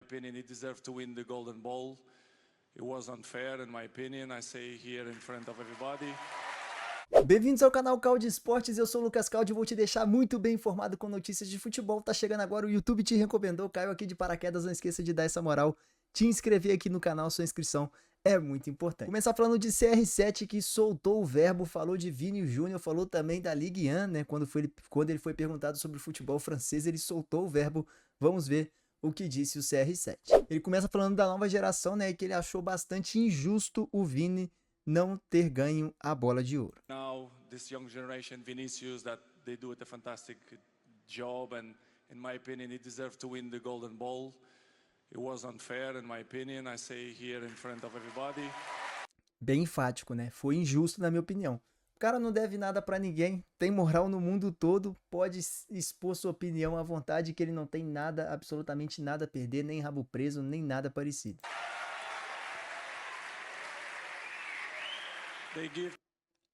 opinion, he deserved to win the Golden Ball. It was unfair, in my opinion. I say here in front of everybody. Bem-vindos ao canal Calde Esportes, eu sou o Lucas Calde e vou te deixar muito bem informado com notícias de futebol. Tá chegando agora, o YouTube te recomendou, caiu aqui de paraquedas, não esqueça de dar essa moral, te inscrever aqui no canal, sua inscrição é muito importante. Começar falando de CR7 que soltou o verbo, falou de Vini Júnior, falou também da Ligue 1, né? Quando ele foi perguntado sobre o futebol francês, ele soltou o verbo, vamos ver o que disse o CR7. Ele começa falando da nova geração, né? Que ele achou bastante injusto o Vini não ter ganho a bola de ouro. Now, this young generation, Vinicius, that they do a fantastic job, and in my opinion, he deserved to win the Golden Ball. It was unfair, in my opinion. I say here in front of everybody. Bem enfático, né? Foi injusto, na minha opinião. O cara não deve nada pra ninguém, tem moral no mundo todo, pode expor sua opinião à vontade, que ele não tem nada, absolutamente nada a perder, nem rabo preso, nem nada parecido.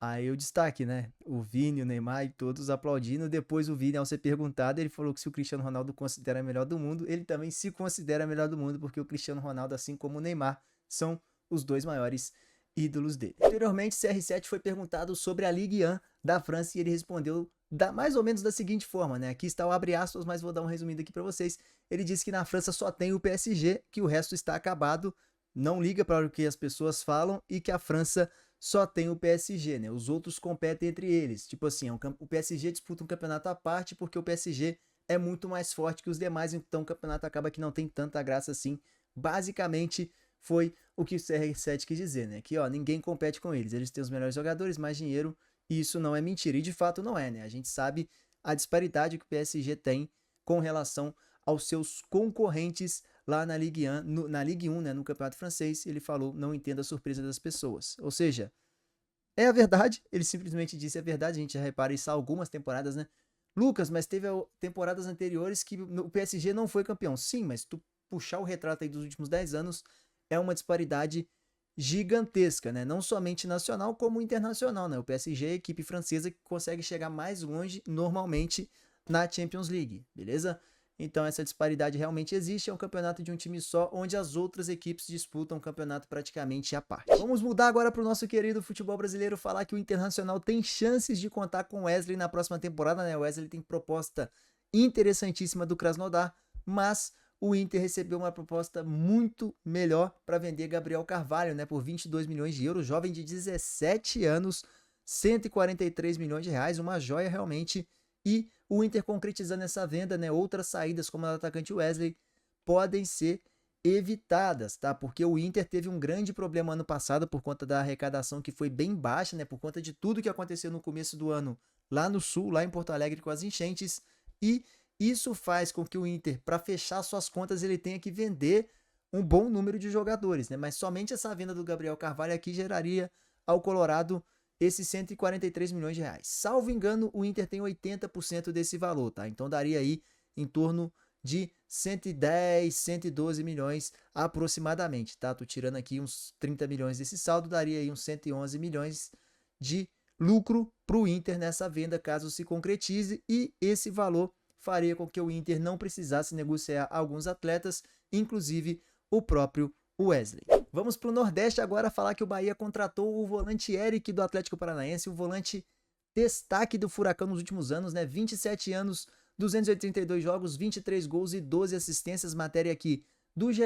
Aí o destaque, né? O Vini, o Neymar e todos aplaudindo. Depois o Vini, ao ser perguntado, ele falou que se o Cristiano Ronaldo considera melhor do mundo, ele também se considera melhor do mundo, porque o Cristiano Ronaldo, assim como o Neymar, são os dois maiores ídolos dele. Anteriormente, CR7 foi perguntado sobre a Ligue 1 da França e ele respondeu mais ou menos da seguinte forma, né? Aqui está o abre aspas, mas vou dar um resumido aqui para vocês. Ele disse que na França só tem o PSG, que o resto está acabado, não liga para o que as pessoas falam e que a França só tem o PSG, né? Os outros competem entre eles. Tipo assim, o PSG disputa um campeonato à parte porque o PSG é muito mais forte que os demais, então o campeonato acaba que não tem tanta graça assim. Basicamente, foi o que o CR7 quis dizer, né? Que, ó, ninguém compete com eles. Eles têm os melhores jogadores, mais dinheiro, e isso não é mentira. E de fato não é, né? A gente sabe a disparidade que o PSG tem com relação aos seus concorrentes lá na Ligue 1, né, no Campeonato Francês. Ele falou, não entenda a surpresa das pessoas. Ou seja, é a verdade, ele simplesmente disse a verdade, a gente já repara isso há algumas temporadas, né? Lucas, mas teve temporadas anteriores que o PSG não foi campeão. Sim, mas tu puxar o retrato aí dos últimos 10 anos, é uma disparidade gigantesca, né? Não somente nacional, como internacional, né? O PSG é a equipe francesa que consegue chegar mais longe, normalmente, na Champions League, beleza? Então essa disparidade realmente existe, é um campeonato de um time só, onde as outras equipes disputam o campeonato praticamente à parte. Vamos mudar agora para o nosso querido futebol brasileiro, falar que o Internacional tem chances de contar com o Wesley na próxima temporada, né? O Wesley tem proposta interessantíssima do Krasnodar, mas o Inter recebeu uma proposta muito melhor para vender Gabriel Carvalho, né? Por 22 milhões de euros, jovem de 17 anos, 143 milhões de reais, uma joia realmente. E o Inter concretizando essa venda, né? Outras saídas, como a do atacante Wesley, podem ser evitadas, tá? Porque o Inter teve um grande problema ano passado por conta da arrecadação que foi bem baixa, né? Por conta de tudo que aconteceu no começo do ano lá no Sul, lá em Porto Alegre com as enchentes. E isso faz com que o Inter, para fechar suas contas, ele tenha que vender um bom número de jogadores, né? Mas somente essa venda do Gabriel Carvalho aqui geraria ao Colorado esses 143 milhões de reais. Salvo engano, o Inter tem 80% desse valor, tá? Então daria aí em torno de 110, 112 milhões aproximadamente, tá? Tô tirando aqui uns 30 milhões desse saldo, daria aí uns 111 milhões de lucro para o Inter nessa venda, caso se concretize, e esse valor faria com que o Inter não precisasse negociar alguns atletas, inclusive o próprio Wesley. Vamos para o Nordeste agora falar que o Bahia contratou o volante Eric do Atlético Paranaense, o volante destaque do Furacão nos últimos anos, né? 27 anos, 282 jogos, 23 gols e 12 assistências, matéria aqui do GE.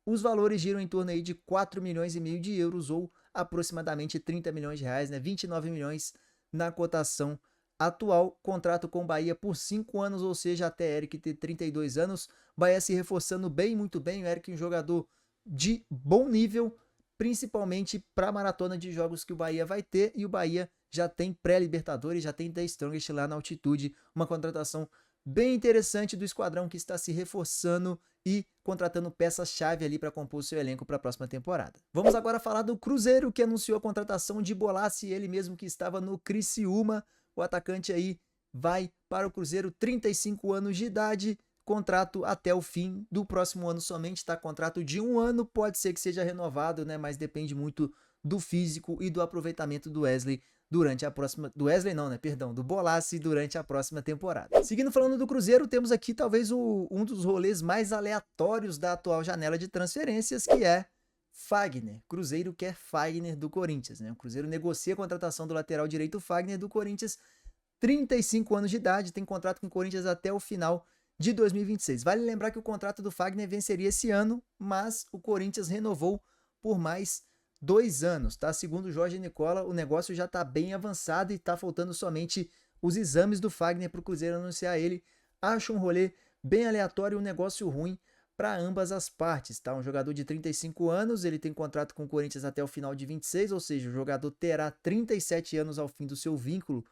Os valores giram em torno aí de 4 milhões e meio de euros ou aproximadamente 30 milhões de reais, né? 29 milhões na cotação atual. Contrato com o Bahia por 5 anos, ou seja, até Eric ter 32 anos. Bahia se reforçando bem, muito bem. O Eric é um jogador de bom nível, principalmente para a maratona de jogos que o Bahia vai ter, e o Bahia já tem pré-Libertadores, já tem The Strongest lá na altitude, uma contratação bem interessante do esquadrão que está se reforçando e contratando peças-chave ali para compor o seu elenco para a próxima temporada. Vamos agora falar do Cruzeiro, que anunciou a contratação de Bolassi, ele mesmo que estava no Criciúma. O atacante aí vai para o Cruzeiro, 35 anos de idade, contrato até o fim do próximo ano somente, tá? Contrato de 1 ano, pode ser que seja renovado, né? Mas depende muito do físico e do aproveitamento do Wesley durante a próxima... Do Wesley não, né? Perdão, do Bolasie durante a próxima temporada. Seguindo falando do Cruzeiro, temos aqui talvez um dos rolês mais aleatórios da atual janela de transferências, que é Fagner. Cruzeiro quer Fagner do Corinthians, né? O Cruzeiro negocia a contratação do lateral direito Fagner do Corinthians, 35 anos de idade, tem contrato com o Corinthians até o final de 2026. Vale lembrar que o contrato do Fagner venceria esse ano, mas o Corinthians renovou por mais 2 anos, tá? Segundo o Jorge Nicola, o negócio já tá bem avançado e tá faltando somente os exames do Fagner para o Cruzeiro anunciar ele. Acho um rolê bem aleatório e um negócio ruim para ambas as partes, tá? Um jogador de 35 anos, ele tem contrato com o Corinthians até o final de 26, ou seja, o jogador terá 37 anos ao fim do seu vínculo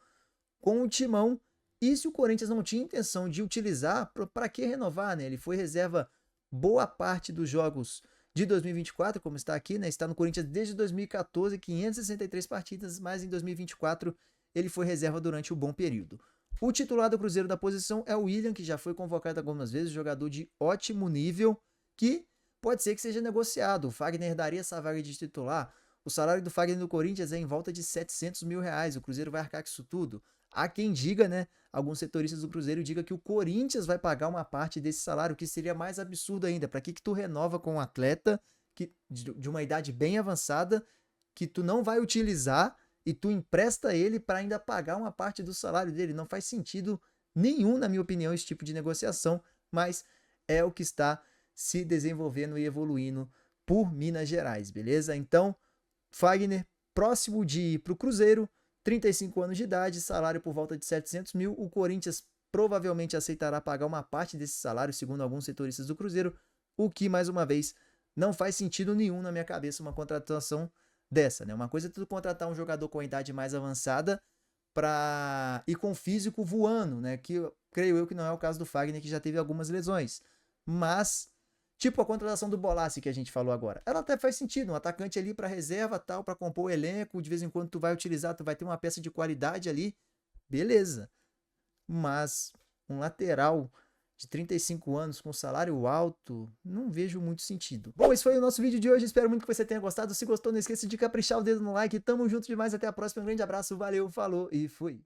com o Timão. E se o Corinthians não tinha intenção de utilizar, para que renovar, né? Ele foi reserva boa parte dos jogos de 2024, como está aqui, né? Está no Corinthians desde 2014, 563 partidas, mas em 2024 ele foi reserva durante o bom período. O titular do Cruzeiro da posição é o William, que já foi convocado algumas vezes, jogador de ótimo nível, que pode ser que seja negociado. O Fagner daria essa vaga de titular. O salário do Fagner no Corinthians é em volta de 700 mil reais. O Cruzeiro vai arcar com isso tudo. Há quem diga, né? Alguns setoristas do Cruzeiro digam que o Corinthians vai pagar uma parte desse salário, que seria mais absurdo ainda. Para que tu renova com um atleta de uma idade bem avançada, que tu não vai utilizar, e tu empresta ele para ainda pagar uma parte do salário dele? Não faz sentido nenhum, na minha opinião, esse tipo de negociação, mas é o que está se desenvolvendo e evoluindo por Minas Gerais, beleza? Então, Fagner, próximo de ir para o Cruzeiro, 35 anos de idade, salário por volta de 700 mil, o Corinthians provavelmente aceitará pagar uma parte desse salário, segundo alguns setoristas do Cruzeiro, o que, mais uma vez, não faz sentido nenhum na minha cabeça uma contratação dessa, né? Uma coisa é tu contratar um jogador com a idade mais avançada e com físico voando, né? Que creio eu que não é o caso do Fagner, que já teve algumas lesões. Mas, tipo a contratação do Bolasie que a gente falou agora, ela até faz sentido, um atacante ali para reserva, tal, para compor o elenco, de vez em quando tu vai utilizar, tu vai ter uma peça de qualidade ali, beleza. Mas um lateral de 35 anos com salário alto, não vejo muito sentido. Bom, esse foi o nosso vídeo de hoje, espero muito que você tenha gostado. Se gostou, não esqueça de caprichar o dedo no like. Tamo junto demais, até a próxima, um grande abraço, valeu, falou e fui.